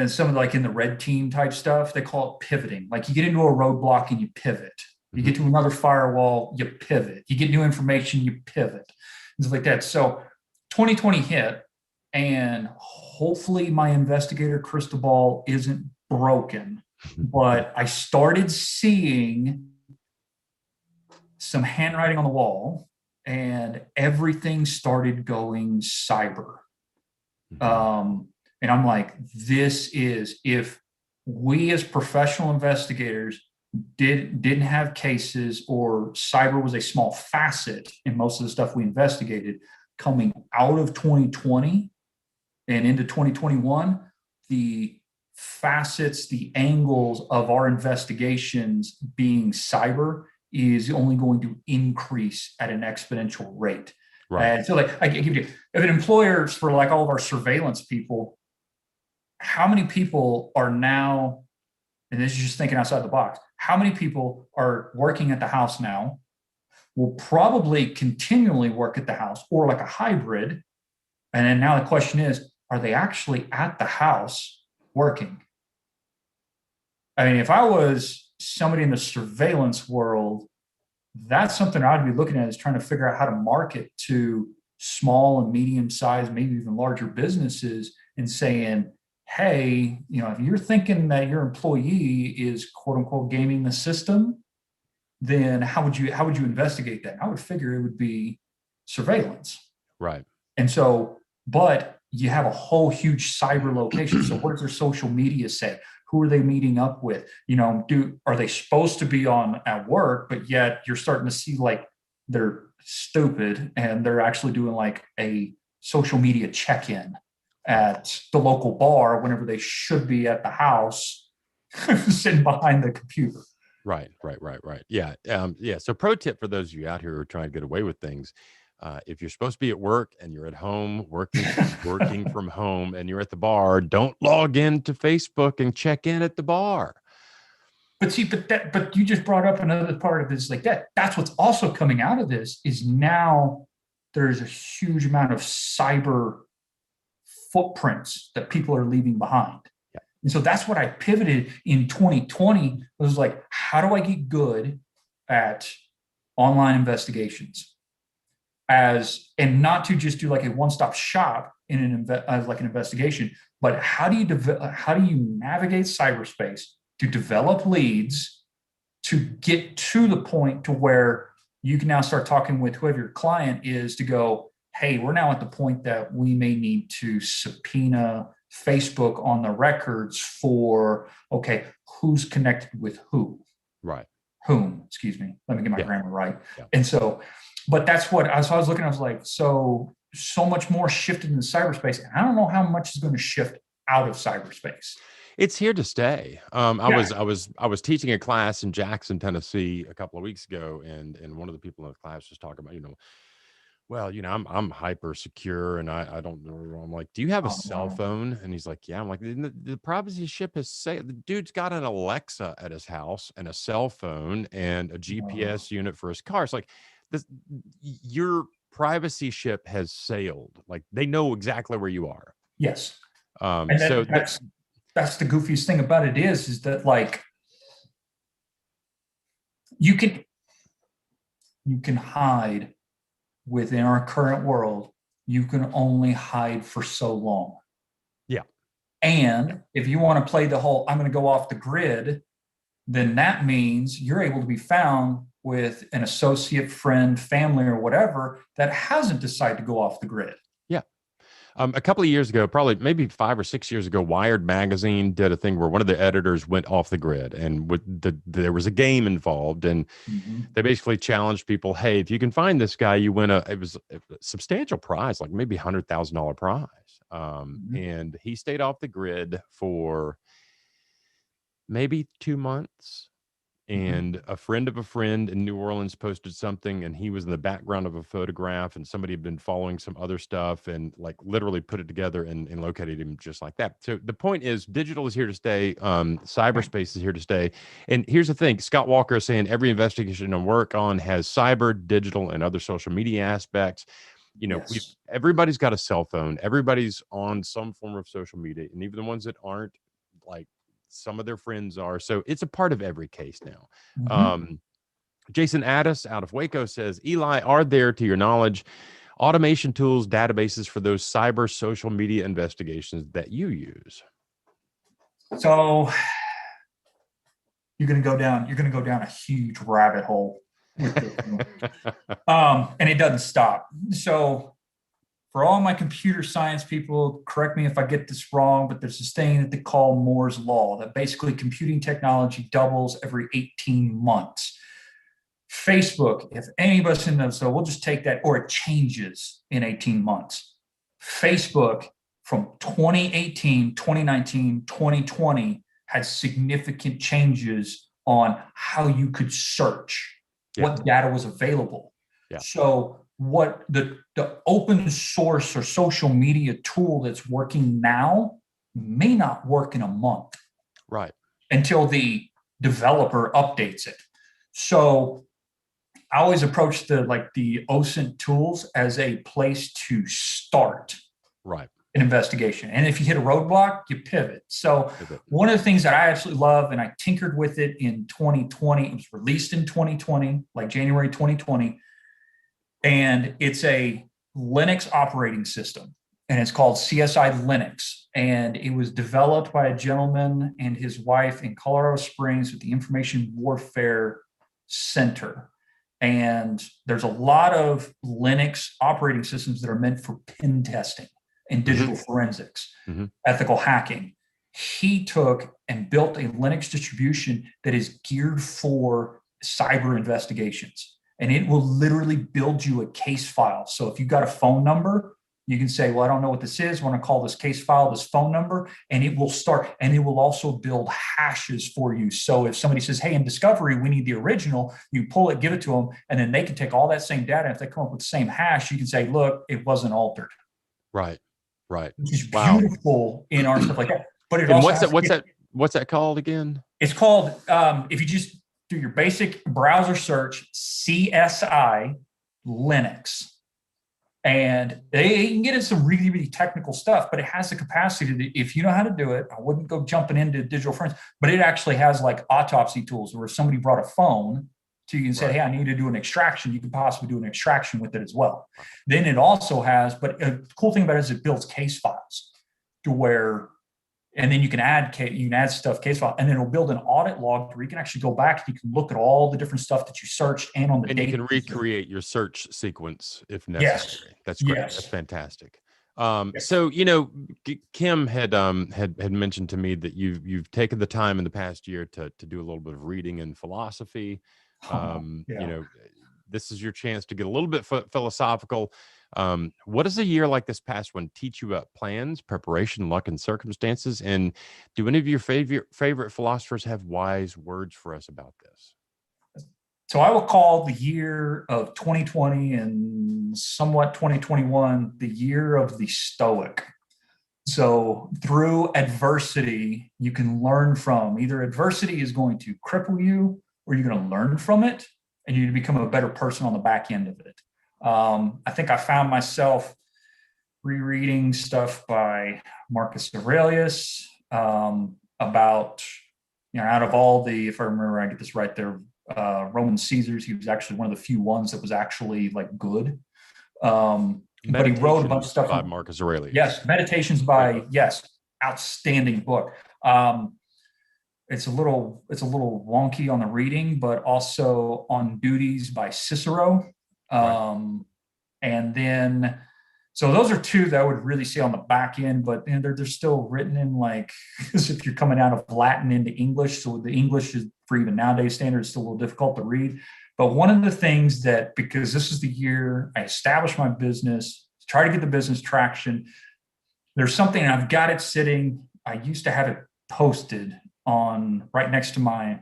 some of in the red team type stuff, they call it pivoting. You get into a roadblock and you pivot. You get to another firewall, you pivot. You get new information, you pivot. Things like that. So 2020 hit, and hopefully my investigator crystal ball isn't broken, but I started seeing some handwriting on the wall, and everything started going cyber. And I'm like, this is, if we as professional investigators didn't have cases, or cyber was a small facet in most of the stuff we investigated, coming out of 2020 and into 2021, the facets, the angles of our investigations being cyber is only going to increase at an exponential rate. Right. And so, like, I give you, if an employer, for like all of our surveillance people, how many people are now, and this is just thinking outside the box, how many people are working at the house now, will probably continually work at the house, or like a hybrid? And then now the question is, are they actually at the house working? I mean, if I was somebody in the surveillance world, that's something I'd be looking at, is trying to figure out how to market to small and medium-sized, maybe even larger businesses, and saying, hey, if you're thinking that your employee is quote unquote gaming the system, then how would you investigate that? I would figure it would be surveillance. Right. And so, but you have a whole huge cyber location. So what does their social media say? Who are they meeting up with? Are they supposed to be on at work, but yet you're starting to see like they're stupid and they're actually doing like a social media check-in at the local bar whenever they should be at the house sitting behind the computer. Right. Yeah. Yeah. So pro tip for those of you out here who are trying to get away with things. If you're supposed to be at work and you're at home working from home, and you're at the bar, don't log into Facebook and check in at the bar. But see, but you just brought up another part of this, like that's what's also coming out of this, is now there's a huge amount of cyber footprints that people are leaving behind. Yeah. And so that's what I pivoted in 2020. I was like, how do I get good at online investigations? And not to just do like a one-stop shop in like an investigation, but how do you navigate cyberspace to develop leads to get to the point to where you can now start talking with whoever your client is to go, hey, we're now at the point that we may need to subpoena Facebook on the records for, okay, who's connected with who? Right. Whom, excuse me. Let me get my grammar right. Yeah. And so, but that's what I was looking, I was like, so much more shifted in cyberspace. And I don't know how much is going to shift out of cyberspace. It's here to stay. I was teaching a class in Jackson, Tennessee a couple of weeks ago, and one of the people in the class was talking about, well, I'm hyper secure, and I don't know. I'm like, do you have a cell phone? And he's like, yeah. I'm like, the privacy ship has said, the dude's got an Alexa at his house and a cell phone and a GPS unit for his car. It's like, your privacy ship has sailed. Like, they know exactly where you are. Yes. And so that's the goofiest thing about it is that, like, you can hide within our current world. You can only hide for so long. Yeah. And if you want to play the whole, I'm going to go off the grid, then that means you're able to be found with an associate, friend, family, or whatever that hasn't decided to go off the grid. Yeah. A couple of years ago, probably maybe 5 or 6 years ago, Wired magazine did a thing where one of the editors went off the grid, and there was a game involved, and they basically challenged people, hey, if you can find this guy, you win it was a substantial prize, like maybe $100,000 prize. And he stayed off the grid for maybe 2 months. And a friend of a friend in New Orleans posted something, and he was in the background of a photograph, and somebody had been following some other stuff and like literally put it together and located him just like that. So the point is, digital is here to stay. Cyberspace is here to stay. And here's the thing, Scott Walker is saying every investigation I work on has cyber, digital, and other social media aspects. Everybody's got a cell phone. Everybody's on some form of social media, and even the ones that aren't, like, some of their friends are. So it's a part of every case now. Jason Addis out of Waco says, Eli, are there, to your knowledge, automation tools, databases for those cyber social media investigations that you use? So you're going to go down a huge rabbit hole with this one. And it doesn't stop. So for all my computer science people, correct me if I get this wrong, but there's this thing that they call Moore's Law, that basically computing technology doubles every 18 months. Facebook, if any of us in those, so we'll just take that, or it changes in 18 months. Facebook from 2018, 2019, 2020 had significant changes on how you could search, what data was available. So what the open source or social media tool that's working now may not work in a month. Right. Until the developer updates it. So I always approach the OSINT tools as a place to start an investigation. And if you hit a roadblock, you pivot. So one of the things that I absolutely love, and I tinkered with it in 2020, it was released in 2020, like January 2020. And it's a Linux operating system, and it's called CSI Linux. And it was developed by a gentleman and his wife in Colorado Springs with the Information Warfare Center. And there's a lot of Linux operating systems that are meant for pen testing and digital forensics, ethical hacking. He took and built a Linux distribution that is geared for cyber investigations. And it will literally build you a case file. So if you've got a phone number, you can say, well, I don't know what this is. I want to call this case file, this phone number, and it will start. And it will also build hashes for you. So if somebody says, hey, in discovery, we need the original, you pull it, give it to them, and then they can take all that same data. If they come up with the same hash, you can say, look, it wasn't altered. Right. Which is beautiful in our stuff like that. But it and also what's that called again? It's called, if you just do your basic browser search, CSI Linux. And they can get into some really, really technical stuff, but it has the capacity that if you know how to do it, I wouldn't go jumping into digital forensics, but it actually has like autopsy tools where if somebody brought a phone to you and said, hey, I need to do an extraction, you could possibly do an extraction with it as well. Then it also has, but a cool thing about it is it builds case files to where, and then you can add stuff, case file, and then it'll build an audit log where you can actually go back and you can look at all the different stuff that you searched and on the data. And you can recreate your search sequence if necessary. That's great. That's fantastic. So, Kim had mentioned to me that you've taken the time in the past year to do a little bit of reading and philosophy. This is your chance to get a little bit philosophical. What does a year like this past one teach you about plans, preparation, luck, and circumstances? And do any of your favorite philosophers have wise words for us about this? So I will call the year of 2020 and somewhat 2021 the year of the Stoic. So through adversity, you can learn from either adversity is going to cripple you or you're going to learn from it and you become a better person on the back end of it. I think I found myself rereading stuff by Marcus Aurelius about, out of all the, if I remember, I get this right there, Roman Caesars, he was actually one of the few ones that was actually like good. But he wrote a bunch of stuff by Marcus Aurelius. Yes, Meditations by, outstanding book. It's a little wonky on the reading, but also On Duties by Cicero. And then, so those are two that I would really say on the back end, but they're still written in like, as if you're coming out of Latin into English. So the English is, for even nowadays standards, still a little difficult to read. But one of the things that, because this is the year I established my business, try to get the business traction, there's something, and I've got it sitting, I used to have it posted on right next to my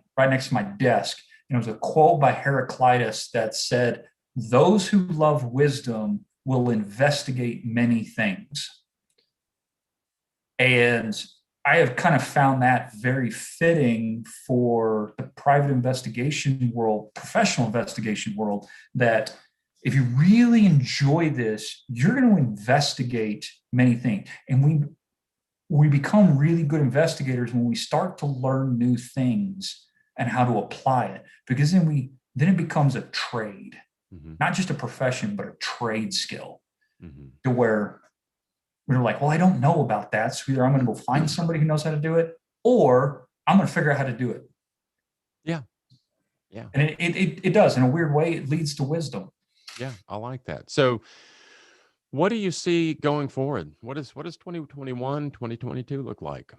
desk. And it was a quote by Heraclitus that said, "Those who love wisdom will investigate many things." And I have kind of found that very fitting for the private investigation world, professional investigation world, that if you really enjoy this, you're going to investigate many things. And we become really good investigators when we start to learn new things and how to apply it, because then it becomes a trade. Not just a profession, but a trade skill. to where we're like, well, I don't know about that. So either I'm going to go find somebody who knows how to do it, or I'm going to figure out how to do it. Yeah. Yeah. And it does. In a weird way, it leads to wisdom. Yeah, I like that. So what do you see going forward? What does 2021, 2022 look like?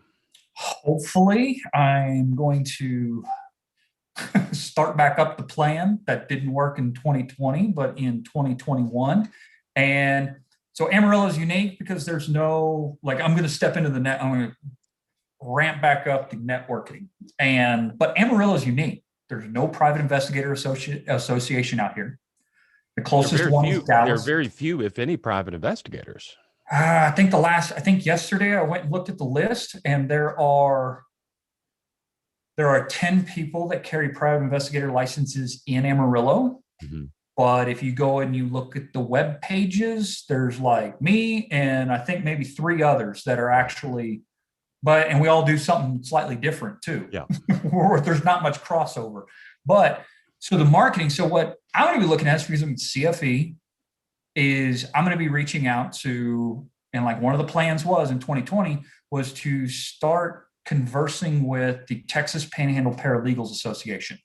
Hopefully, I'm going to start back up the plan that didn't work in 2020, but in 2021. And so Amarillo is unique because there's no, like, I'm going to step into the net. I'm going to ramp back up the networking. But Amarillo is unique. There's no private investigator association out here. The closest one is Dallas. There are very few, if any, private investigators. I think yesterday I went and looked at the list, and there are 10 people that carry private investigator licenses in Amarillo. Mm-hmm. But if you go and you look at the web pages, there's like me and I think maybe 3 others that are actually, and we all do something slightly different too. Yeah. There's not much crossover. But so the marketing, so what I'm going to be looking at, because I'm CFE, is I'm going to be reaching out to, and like one of the plans was in 2020 was to start conversing with the Texas Panhandle Paralegals Association.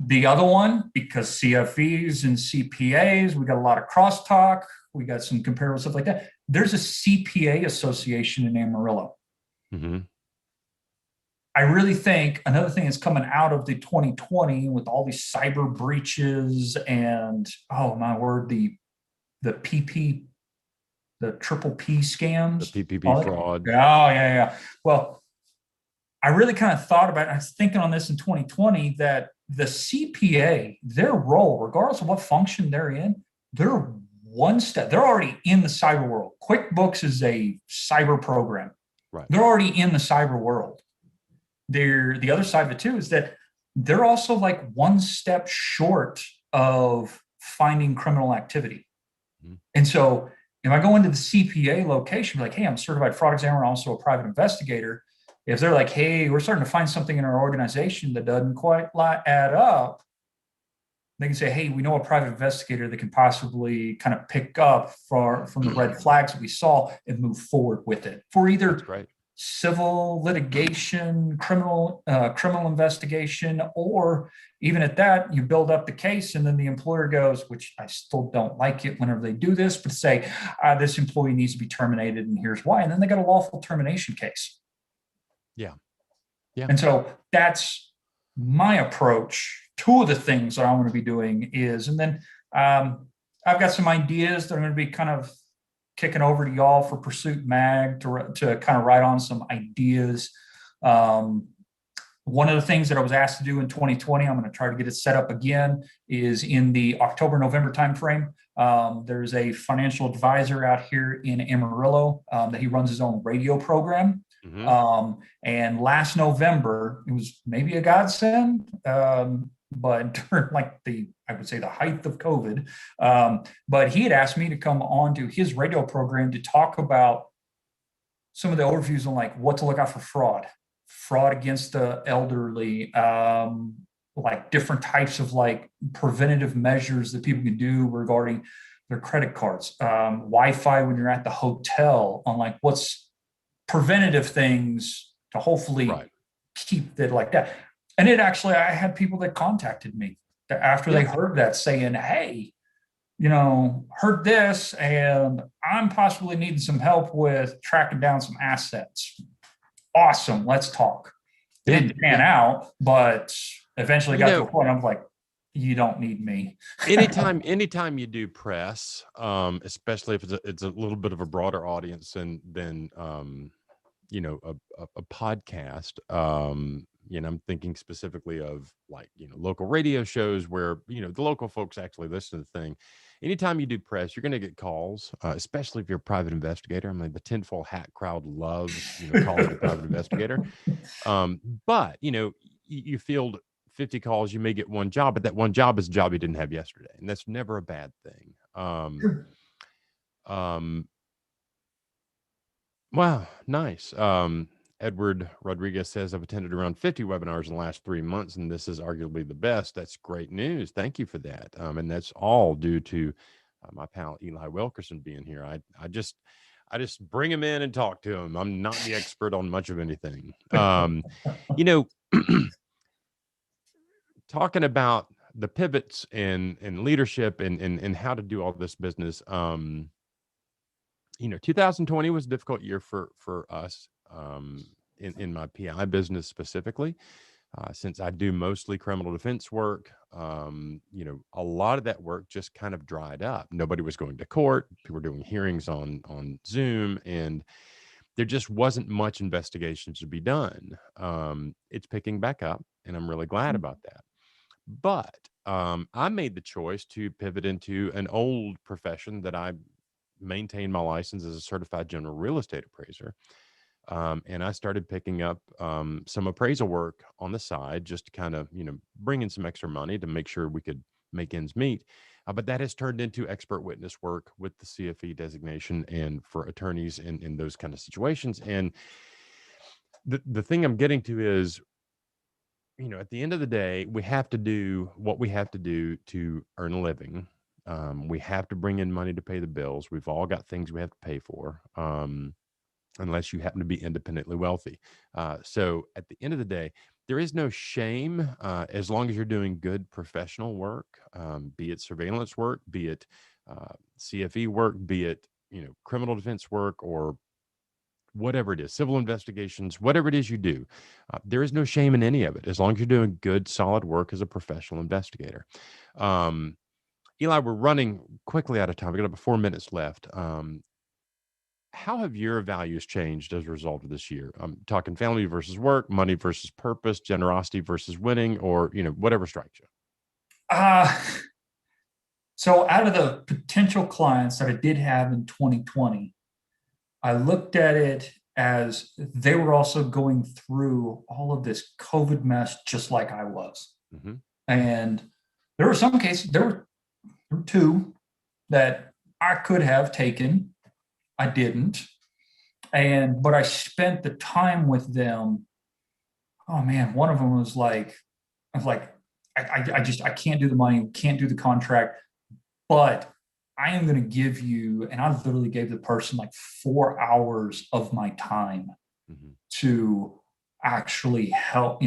The other one, because CFEs and CPAs, we got a lot of crosstalk, we got some comparable stuff like that. There's a CPA association in Amarillo. Mm-hmm. I really think another thing that's coming out of the 2020 with all these cyber breaches and, oh my word, the PP, the triple P scams. The PPP fraud. Oh, yeah. Well, I really kind of thought about it. I was thinking on this in 2020 that the CPA, their role, regardless of what function they're in, they're one step. They're already in the cyber world. QuickBooks is a cyber program. Right. They're already in the cyber world. The other side of it too is that they're also like one step short of finding criminal activity. Mm-hmm. And so if I go into the CPA location, be like, hey, I'm a certified fraud examiner, also a private investigator. If they're like, hey, we're starting to find something in our organization that doesn't quite add up, they can say, hey, we know a private investigator that can possibly kind of pick up from the red flags that we saw and move forward with it for either civil litigation, criminal investigation, or even at that, you build up the case and then the employer goes, which I still don't like it whenever they do this, but say, this employee needs to be terminated and here's why. And then they got a lawful termination case. Yeah. And so that's my approach. 2 of the things that I want to be doing is, and then I've got some ideas that I'm going to be kind of kicking over to y'all for Pursuit Mag to kind of write on some ideas. One of the things that I was asked to do in 2020, I'm going to try to get it set up again, is in the October-November timeframe. There's a financial advisor out here in Amarillo that he runs his own radio program. Mm-hmm. And last November, it was maybe a godsend, but during like I would say the height of COVID. But he had asked me to come on to his radio program to talk about some of the overviews on like what to look out for fraud against the elderly, like different types of like preventative measures that people can do regarding their credit cards, Wi-Fi when you're at the hotel, on like what's preventative things to hopefully keep it like that. And I had people that contacted me after they heard that saying, hey, heard this and I'm possibly needing some help with tracking down some assets. Awesome. Let's talk. It didn't pan out, but eventually got to a point. I'm like, you don't need me. anytime you do press, especially if it's a little bit of a broader audience than a podcast, I'm thinking specifically of like, local radio shows where, the local folks actually listen to the thing. Anytime you do press, you're going to get calls, especially if you're a private investigator. I mean, the tinfoil hat crowd loves, calling a private investigator. But, you field 50 calls, you may get one job, but that one job is a job you didn't have yesterday. And that's never a bad thing. Wow. Nice. Edward Rodriguez says, I've attended around 50 webinars in the last 3 months, and this is arguably the best. That's great news. Thank you for that. And that's all due to my pal Eli Wilkerson being here. I just bring him in and talk to him. I'm not the expert on much of anything. You know, talking about the pivots and leadership and how to do all this business. 2020 was a difficult year for us in my PI business specifically. Since I do mostly criminal defense work, a lot of that work just kind of dried up. Nobody was going to court. People were doing hearings on Zoom, and there just wasn't much investigations to be done. It's picking back up, and I'm really glad about that. But I made the choice to pivot into an old profession that I maintained my license as a certified general real estate appraiser. And I started picking up some appraisal work on the side just to kind of, bring in some extra money to make sure we could make ends meet. But that has turned into expert witness work with the CFE designation and for attorneys in those kind of situations. And the thing I'm getting to is, at the end of the day, we have to do what we have to do to earn a living. We have to bring in money to pay the bills. We've all got things we have to pay for. Unless you happen to be independently wealthy. So at the end of the day, there is no shame as long as you're doing good professional work, be it surveillance work, be it CFE work, be it criminal defense work, or whatever it is, civil investigations, whatever it is you do. There is no shame in any of it as long as you're doing good, solid work as a professional investigator. Eli, we're running quickly out of time. We got about 4 minutes left. How have your values changed as a result of this year? I'm talking family versus work, money versus purpose, generosity versus winning, or whatever strikes you. So out of the potential clients that I did have in 2020, I looked at it as they were also going through all of this COVID mess just like I was. Mm-hmm. And there were some cases, there were two that I could have taken. I didn't. But I spent the time with them. Oh man, one of them was like, I can't do the money, can't do the contract, but I am going to give you, and I literally gave the person like 4 hours of my time to actually help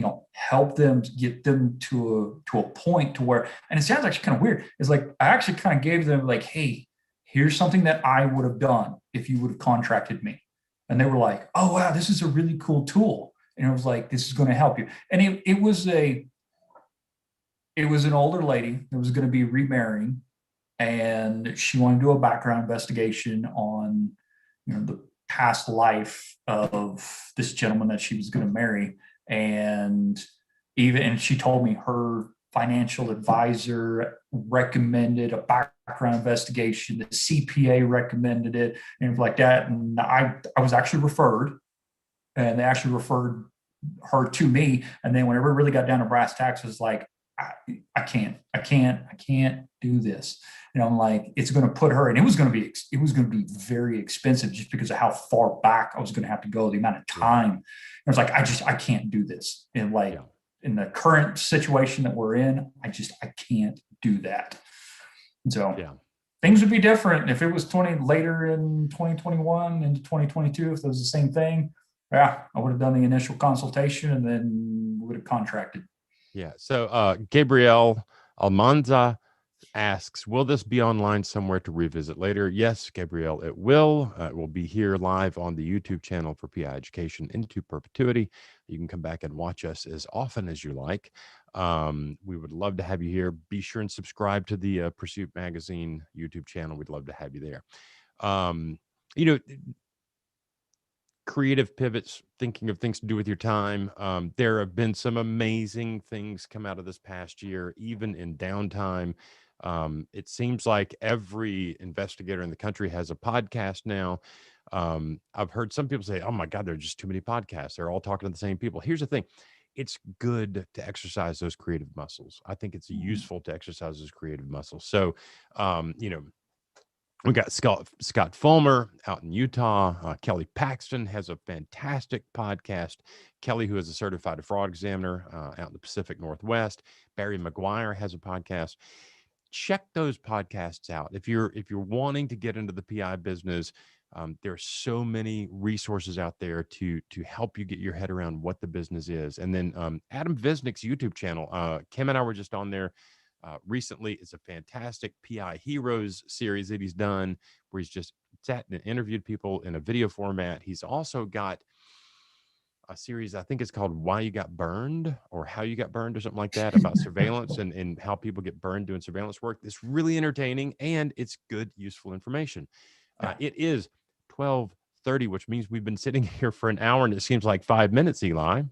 them, get them to a point to where, and it sounds actually kind of weird. It's like, I actually kind of gave them like, hey, here's something that I would have done if you would have contracted me. And they were like, oh, wow, this is a really cool tool. And I was like, this is going to help you. And it was an older lady that was going to be remarrying, and she wanted to do a background investigation on, the past life of this gentleman that she was going to marry. And she told me her financial advisor recommended a background investigation. The CPA recommended it and like that. And I was actually referred, and they actually referred her to me. And then whenever it really got down to brass tacks, it was like, I can't do this. I'm like, it's going to put her, and it was going to be very expensive just because of how far back I was going to have to go, the amount of time. And I was like, I can't do this. And in the current situation that we're in, I can't do that. And so things would be different if it was later in 2021 into 2022. If it was the same thing, I would have done the initial consultation and then would have contracted. Yeah. So Gabrielle Almanza asks, will this be online somewhere to revisit later? Yes, Gabrielle, it will. It will be here live on the YouTube channel for PI Education into perpetuity. You can come back and watch us as often as you like. We would love to have you here. Be sure and subscribe to the Pursuit Magazine YouTube channel. We'd love to have you there. Creative pivots, thinking of things to do with your time. There have been some amazing things come out of this past year, even in downtime. It seems like every investigator in the country has a podcast now. I've heard some people say, oh my God, there are just too many podcasts. They're all talking to the same people. Here's the thing. It's good to exercise those creative muscles. I think it's useful to exercise those creative muscles. So, we got Scott Fulmer out in Utah. Kelly Paxton has a fantastic podcast. Kelly, who is a certified fraud examiner out in the Pacific Northwest. Barry McGuire has a podcast. check those podcasts out. If you're wanting to get into the PI business, there are so many resources out there to help you get your head around what the business is. And then Adam Visnick's YouTube channel, Kim and I were just on there recently. It's a fantastic PI Heroes series that he's done, where he's just sat and interviewed people in a video format. He's also got a series, I think it's called Why You Got Burned, or How You Got Burned, or something like that, about surveillance and how people get burned doing surveillance work. It's really entertaining, and it's good, useful information. It is 12:30, which means we've been sitting here for an hour, and it seems like 5 minutes, Eli.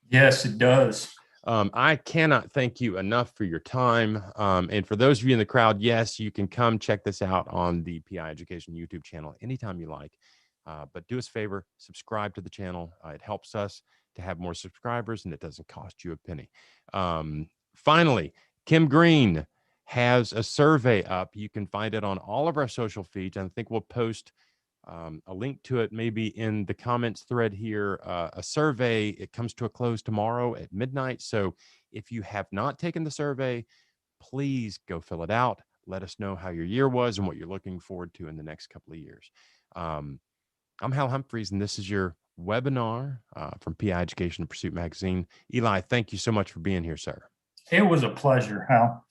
Yes, it does. I cannot thank you enough for your time. And for those of you in the crowd, yes, you can come check this out on the PI Education YouTube channel anytime you like. But do us a favor, subscribe to the channel. It helps us to have more subscribers, and it doesn't cost you a penny. Finally, Kim Green has a survey up. You can find it on all of our social feeds. And I think we'll post a link to it maybe in the comments thread here. A survey, it comes to a close tomorrow at midnight. So if you have not taken the survey, please go fill it out. Let us know how your year was and what you're looking forward to in the next couple of years. I'm Hal Humphreys, and this is your webinar from PI Education and Pursuit Magazine. Eli, thank you so much for being here, sir. It was a pleasure, Hal.